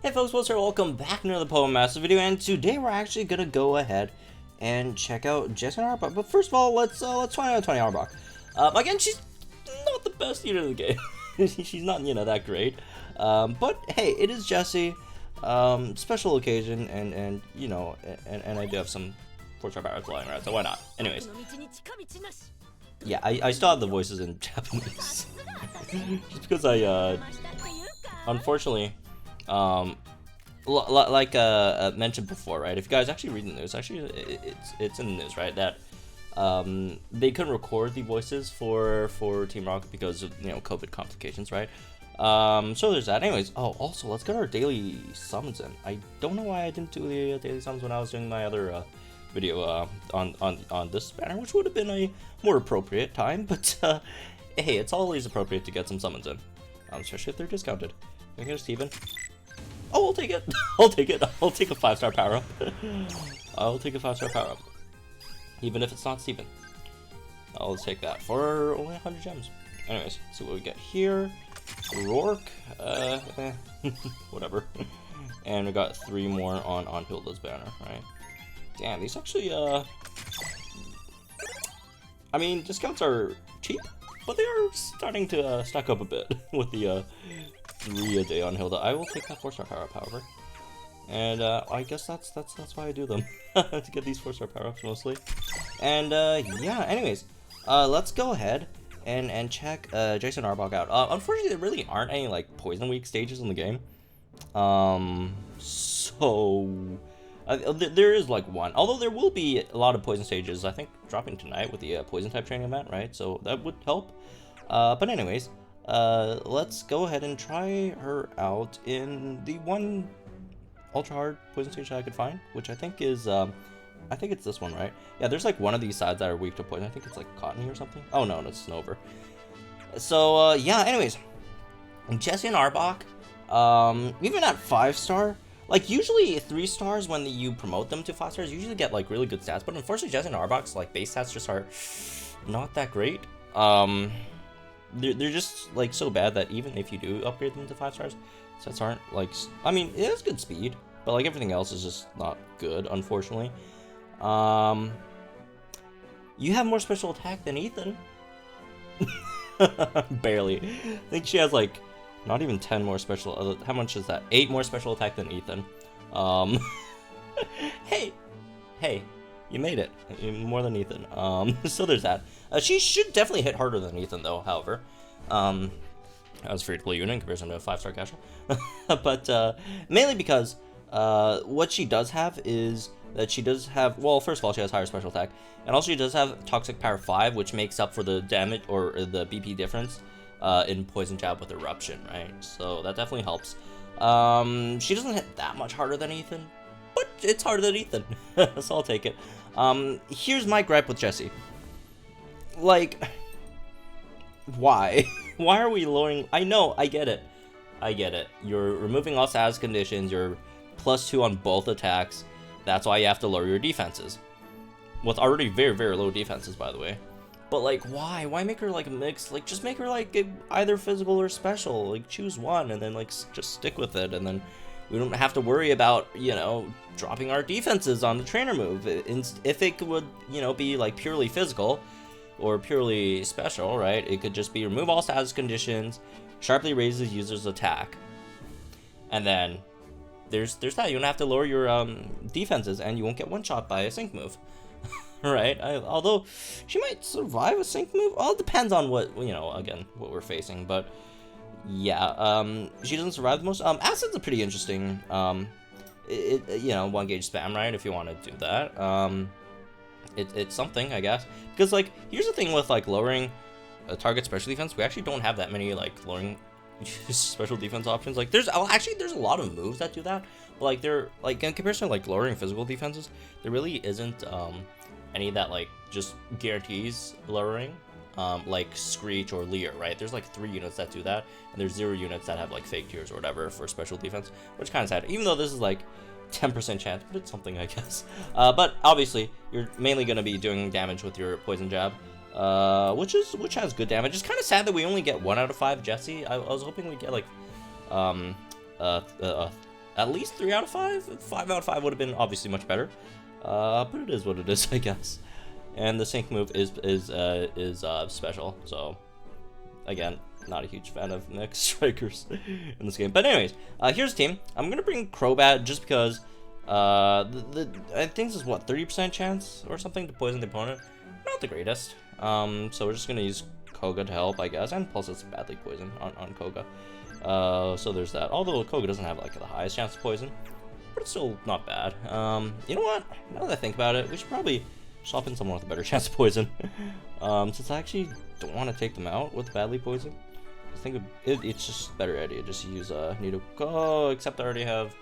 Hey folks, what's up? Welcome back to another Poem Master video, and today we're actually gonna go ahead and check out Jessie and Arbok. But first of all, let's find out Arbok. Again, she's not the best unit of the game. She's not, that great. But hey, it is Jessie. Special occasion, and I do have some 4-star power flying around, so why not? Anyways. Yeah, I still have the voices in Japanese. Just because I, unfortunately, like mentioned before, right? If you guys actually read the news, actually it's in the news, right? That they couldn't record the voices for Team Rocket because of COVID complications, right? So there's that. Anyways, oh, also let's get our daily summons in. I don't know why I didn't do the daily summons when I was doing my other video on this banner, which would have been a more appropriate time, but hey, it's always appropriate to get some summons in, especially if they're discounted. Can I get a Steven? Oh, I'll take it. I'll take it. I'll take a 5-star power up. I'll take a 5-star power up, even if it's not Steven. I'll take that for only 100 gems. Anyways, let's see what we get here. Rourke, whatever. And we got 3 more on Hilda's banner, right? Damn, these actually, I mean, discounts are cheap, but they are starting to stack up a bit with the 3 a day on Hilda. I will take that 4-star power up, however. And I guess that's why I do them, to get these 4-star power ups mostly. And yeah, anyways, let's go ahead and check Jessie and Arbok out. Unfortunately, there really aren't any like poison week stages in the game. There is like one, although there will be a lot of poison stages, I think, dropping tonight with the poison type training event, right? So that would help. But anyways, let's go ahead and try her out in the one ultra hard poison stage that I could find, which I think is I think it's this one, right? Yeah, there's like one of these sides that are weak to poison. I think it's like cottony or something. Oh no, it's Snover. So yeah, anyways, Jessie and Arbok, even at 5-star, like usually 3 stars when you promote them to 5 stars, you usually get like really good stats. But unfortunately, Jessie and Arbok's like base stats just are not that great. They're just like so bad that even if you do upgrade them to 5 stars, stats aren't like. I mean, it has good speed, but like everything else is just not good, unfortunately. You have more special attack than Ethan. Barely. I think she has like not even 10 more special. How much is that? 8 more special attack than Ethan. Hey, you made it. More than Ethan. So there's that. She should definitely hit harder than Ethan, though. However, that was a free-to-play unit in comparison to a 5-star casual. But mainly because what she does have is that she does have, well, first of all, she has higher special attack, and also she does have Toxic Power 5, which makes up for the damage or the BP difference in Poison Jab with Eruption, right? So that definitely helps. She doesn't hit that much harder than Ethan, but it's harder than Ethan, so I'll take it. Here's my gripe with Jessie. Like, why? Why are we lowering? I know, I get it. You're removing all status conditions, you're +2 on both attacks. That's why you have to lower your defenses. With already very, very low defenses, by the way. But like, why? Why make her like a mix? Like, just make her like either physical or special. Like, choose one and then like just stick with it. And then we don't have to worry about, dropping our defenses on the trainer move. If it would, be like purely physical or purely special, right? It could just be remove all status conditions, sharply raises user's attack. And then there's that. You don't have to lower your defenses, and you won't get one-shot by a sync move. Right? Although she might survive a sync move. All depends on what, again, what we're facing. But yeah, she doesn't survive the most. Acid's a pretty interesting, 1 gauge spam, right? If you want to do that. It's something, I guess. Because like, here's the thing with like lowering a target special defense. We actually don't have that many like lowering special defense options. Like there's a lot of moves that do that, but like they're like in comparison to like lowering physical defenses, there really isn't any that like just guarantees lowering, like Screech or Leer, right? There's like 3 units that do that, and there's 0 units that have like fake tears or whatever for special defense, which kind of sad, even though this is like 10% chance, but it's something, I guess. But obviously you're mainly going to be doing damage with your poison jab, which has good damage. It's kind of sad that we only get 1 out of 5 Jessie. I was hoping we'd get like at least 3 out of 5. 5 out of 5 would have been obviously much better. But it is what it is, I guess. And the sync move is special. So again, not a huge fan of next strikers in this game. But anyways, here's the team. I'm gonna bring Crobat just because I think this is what, 30% chance or something to poison the opponent. Not the greatest. So we're just gonna use Koga to help, I guess, and plus it's badly poisoned on Koga. So there's that. Although Koga doesn't have like the highest chance of poison, but it's still not bad. You know what? Now that I think about it, we should probably swap in someone with a better chance of poison. Since I actually don't want to take them out with badly poison. I think it's just a better idea just to use Nido. Oh, except I already have.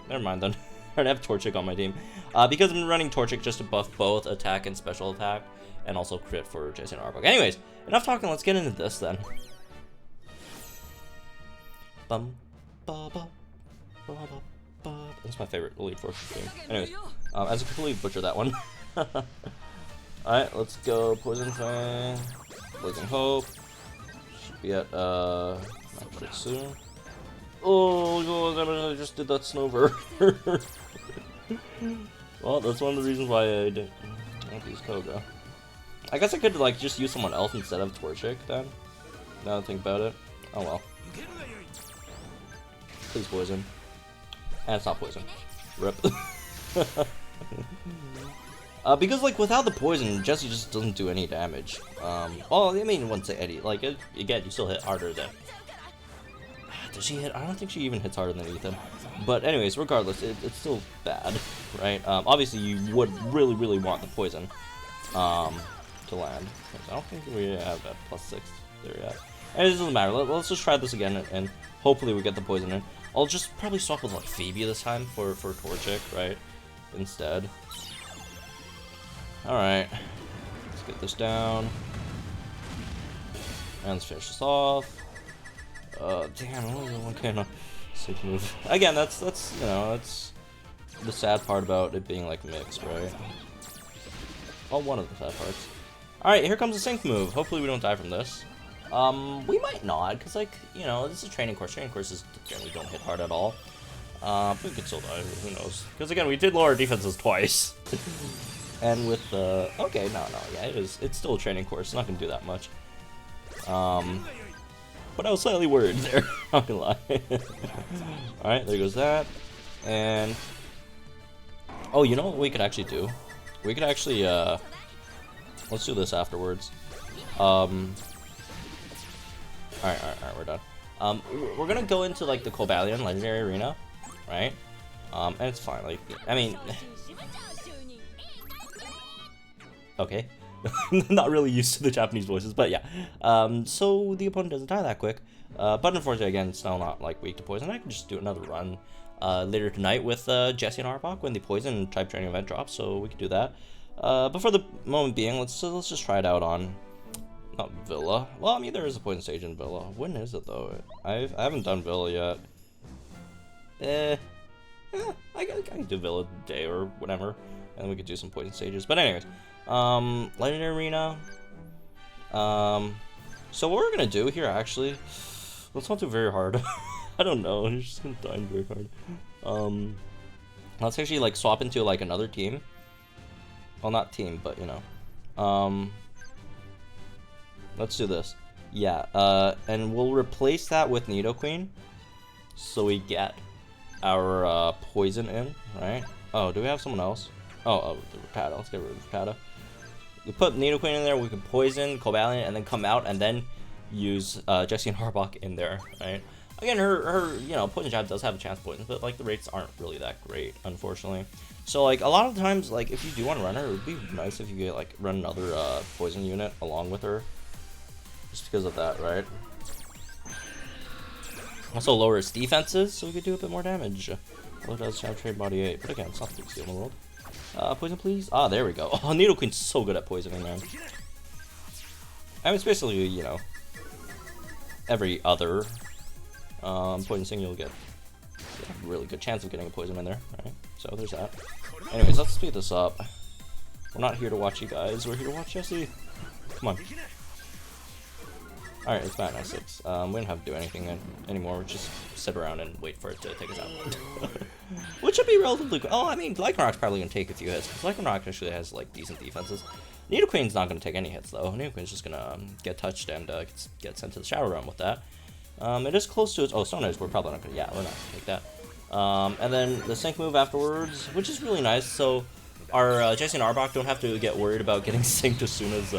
Never mind then. I already have Torchic on my team. Because I'm running Torchic just to buff both attack and special attack, and also crit for Jessie and Arbok. Anyways, enough talking. Let's get into this then. Bum, ba, ba, ba, ba, ba. That's my favorite Elite Force game. Anyways, as I completely butchered that one. Alright, let's go. Poison Fang, Blazing Hope. Should be at max soon. Oh god, I just did that Snover. Well, that's one of the reasons why I didn't use Koga. I guess I could like just use someone else instead of Torchic then. Now that I think about it. Oh well. Please poison. And it's not poison. Rip. Because like without the poison, Jessie just doesn't do any damage. Well, I mean, I wouldn't say any. Like again, you still hit harder than. Does she hit? I don't think she even hits harder than Ethan. But anyways, regardless, it's still bad, right? Obviously, you would really want the poison to land. I don't think we have that +6 there yet. And it doesn't matter. Let's just try this again, and hopefully we get the poison in. I'll just probably swap with like Phoebe this time for Torchic, right? Instead. Alright, let's get this down. And let's finish this off. Damn, only one kind of sick move. Again, that's you know, that's the sad part about it being like mixed, right? Well, one of the sad parts. Alright, here comes the sync move. Hopefully we don't die from this. We might not, because like, you know, this is a training course. Training courses generally don't hit hard at all. But we could still die, who knows? Because again, we did lower our defenses twice. And with the okay, no, yeah, it's still a training course. It's not gonna do that much. But I was slightly worried there. Not gonna lie. All right, there goes that. And oh, you know what we could actually do? We could actually let's do this afterwards. All right, we're done. We're gonna go into like the Cobalion Legendary Arena, right? And it's fine. Like, I mean. Okay. Not really used to the Japanese voices, but yeah. So the opponent doesn't die that quick. But unfortunately, again, it's still not like weak to poison. I can just do another run later tonight with Jessie and Arbok when the poison type training event drops, so we can do that. But for the moment being, let's just try it out on not Villa. Well, I mean there is a poison stage in Villa. When is it though? I haven't done Villa yet. I can do Villa day or whatever, and we could do some poison stages. But anyways. Legendary Arena. So what we're gonna do here, actually, let's not do very hard. I don't know, I'm just gonna die very hard. Let's actually like swap into like another team. Well, not team, but you know. Let's do this. Yeah, and we'll replace that with Nidoqueen, so we get our poison in, right? Oh, do we have someone else? Oh, the Rattata. Let's get rid of Rattata. We put Nidoqueen in there, we can poison Cobalion, and then come out and then use Jessie and Arbok in there, right? Again, her you know, poison jab does have a chance to poison, but like the rates aren't really that great, unfortunately. So like a lot of times, like if you do want to run her, it would be nice if you could like run another poison unit along with her, just because of that, right? Also lower its defenses, so we could do a bit more damage. Although it does have trade body 8, but again, it's not the biggest deal in the world. Poison, please. Ah, there we go. Oh, Nidoqueen's so good at poisoning, man. I mean, it's basically, you know, every other poison thing you'll get a really good chance of getting a poison in there, right? So there's that. Anyways, let's speed this up. We're not here to watch you guys. We're here to watch Jessie. Come on. Alright, it's bad, nice 6. We don't have to do anything anymore. We just sit around and wait for it to take us out. Which would be relatively quick. Oh, I mean, Lycanroc's probably going to take a few hits, because Lycanroc actually has, like, decent defenses. Nidoqueen's not going to take any hits, though. Nidoqueen's just going to get touched and get sent to the Shadow Realm with that. It is close to its... Oh, Stone Edge, we're probably not going to... Yeah, we're not going to take that. And then the Sync move afterwards, which is really nice, so our Jessie and Arbok don't have to get worried about getting synced as soon as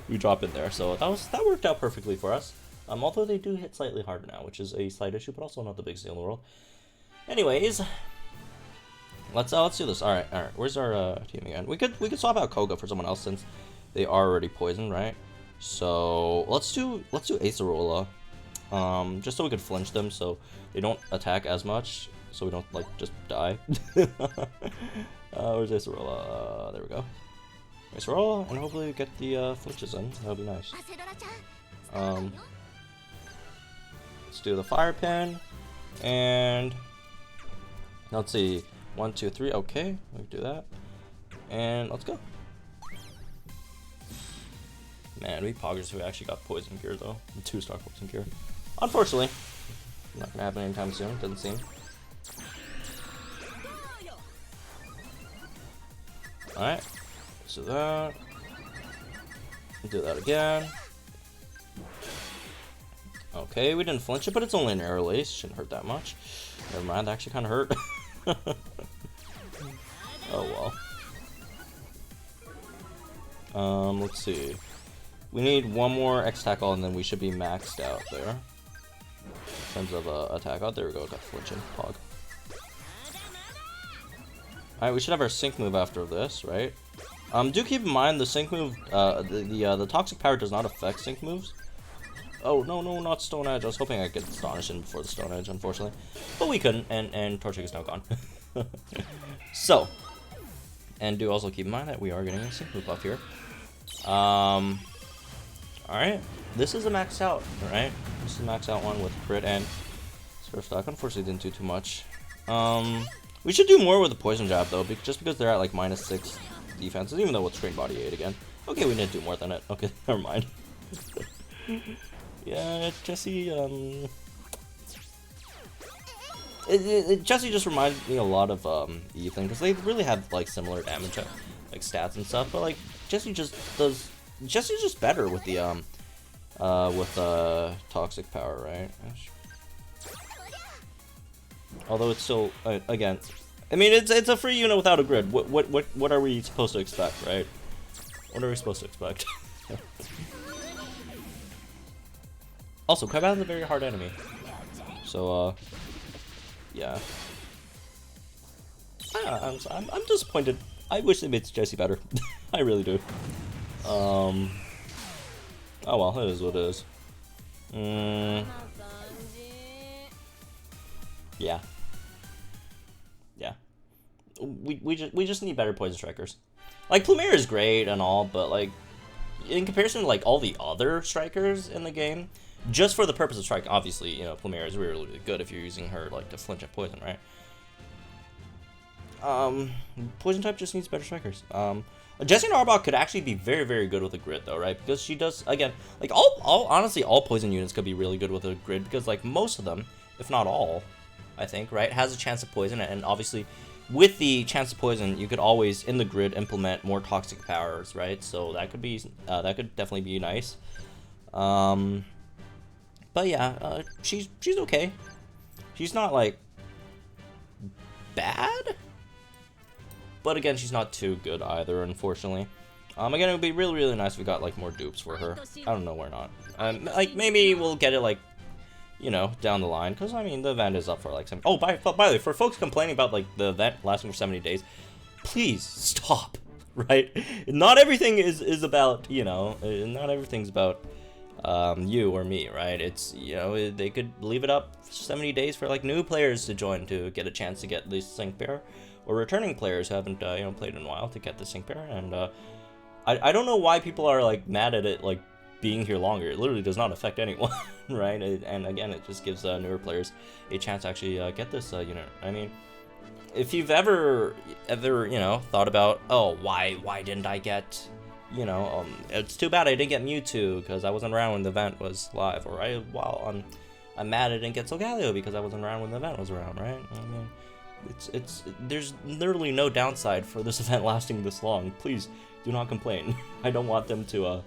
we drop in there. So that worked out perfectly for us. Although they do hit slightly harder now, which is a slight issue, but also not the biggest deal in the world. Anyways, let's do this. All right. Where's our team again? We could swap out Koga for someone else since they are already poisoned, right? So let's do Acerola, just so we could flinch them, so they don't attack as much, so we don't like just die. Where's Acerola? There we go. Acerola, and hopefully we get the flinches in. That'll be nice. Let's do the fire pin, and let's see, 1, 2, 3. Okay, we can do that, and let's go. Man, we poggers who actually got poison gear though, 2-star poison gear. Unfortunately, not gonna happen anytime soon. Doesn't seem. All right, so that. Do that again. Okay, we didn't flinch it, but it's only an arrow lace. Shouldn't hurt that much. Never mind, that actually kind of hurt. Oh well. Let's see. We need one more X tackle, and then we should be maxed out there. In terms of attack. Oh, there we go. Got flinching. Pog. Alright, we should have our sync move after this, right? Do keep in mind the sync move, the toxic power does not affect sync moves. Oh, no, not Stone Edge. I was hoping I could Astonish in before the Stone Edge, unfortunately. But we couldn't, and Torchic is now gone. So, and do also keep in mind that we are getting a sync move buff here. Alright, this is a max out, right? This is a max out one with crit and Surf Stock. Unfortunately, didn't do too much. We should do more with the Poison Jab, though, just because they're at, like, -6 defenses, even though with Train Body 8 again. Okay, we didn't do more than it. Okay, never mind. Yeah, Jessie, Jessie just reminds me a lot of, Ethan, because they really have, like, similar damage, like, stats and stuff, but, like, Jessie just better with the, toxic power, right? Although it's still, again, I mean, it's a free unit without a grid. What are we supposed to expect, right? What are we supposed to expect? Also, Crabbat is a very hard enemy, so yeah. I'm disappointed. I wish they made Jessie better. I really do. Oh well, it is what it is. Yeah. We just need better poison strikers. Like, Plumere is great and all, but like in comparison to like all the other strikers in the game, just for the purpose of strike, obviously, you know, Plumere is really, really good if you're using her like to flinch at poison, right? Poison type just needs better strikers. Jessie and Arbok could actually be very, very good with a grid though, right? Because she does, again, like honestly, all poison units could be really good with a grid, because like most of them, if not all, I think, right, has a chance of poison, and obviously with the chance of poison, you could always in the grid implement more toxic powers, right? So that could be that could definitely be nice. But yeah, she's okay. She's not like bad, but again, she's not too good either, unfortunately. Again, it would be really, really nice if we got like more dupes for her. I don't know why not. Like maybe we'll get it like, you know, down the line, because I mean the event is up for like some. Oh, by the way, for folks complaining about like the event lasting for 70 days, please stop. Right? Not everything is about, you know, not everything's about you or me, right? It's, you know, they could leave it up for 70 days for like new players to join to get a chance to get the sync pair, or returning players who haven't you know, played in a while to get the sync pair. And I don't know why people are like mad at it like being here longer. It literally does not affect anyone. Right? And again, it just gives newer players a chance to actually get this unit. I mean, if you've ever you know, thought about, oh, why didn't I get you know, it's too bad I didn't get Mewtwo because I wasn't around when the event was live, or I'm mad I didn't get Solgaleo because I wasn't around when the event was around, right? I mean, there's literally no downside for this event lasting this long. Please do not complain. I don't want them to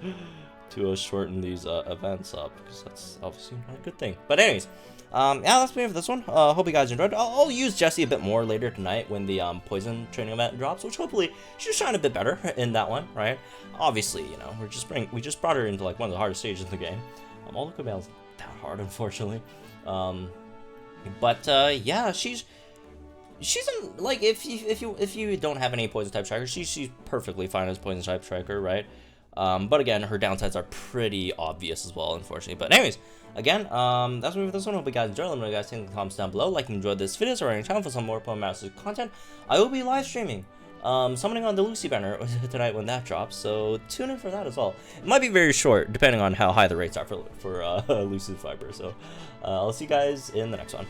shorten these events up, because that's obviously not a good thing. But anyways, yeah, that's me for this one. Hope you guys enjoyed. I'll use Jessie a bit more later tonight when the poison training event drops, which hopefully she'll shine a bit better in that one, right? Obviously, you know, we just brought her into like one of the hardest stages in the game. All the Cobal's that hard, unfortunately. Yeah, she's like, if you don't have any poison type striker, she's perfectly fine as poison type striker, right? But again, her downsides are pretty obvious as well, unfortunately. But anyways, again, that's me for this one. Hope you guys enjoyed. Let me know, guys, in the comments down below. Like and enjoyed this video, so on your channel for some more Pokemon Masters content. I will be live streaming summoning on the Lucy banner tonight when that drops, so tune in for that as well. It might be very short, depending on how high the rates are for Lucy Fiber. So I'll see you guys in the next one.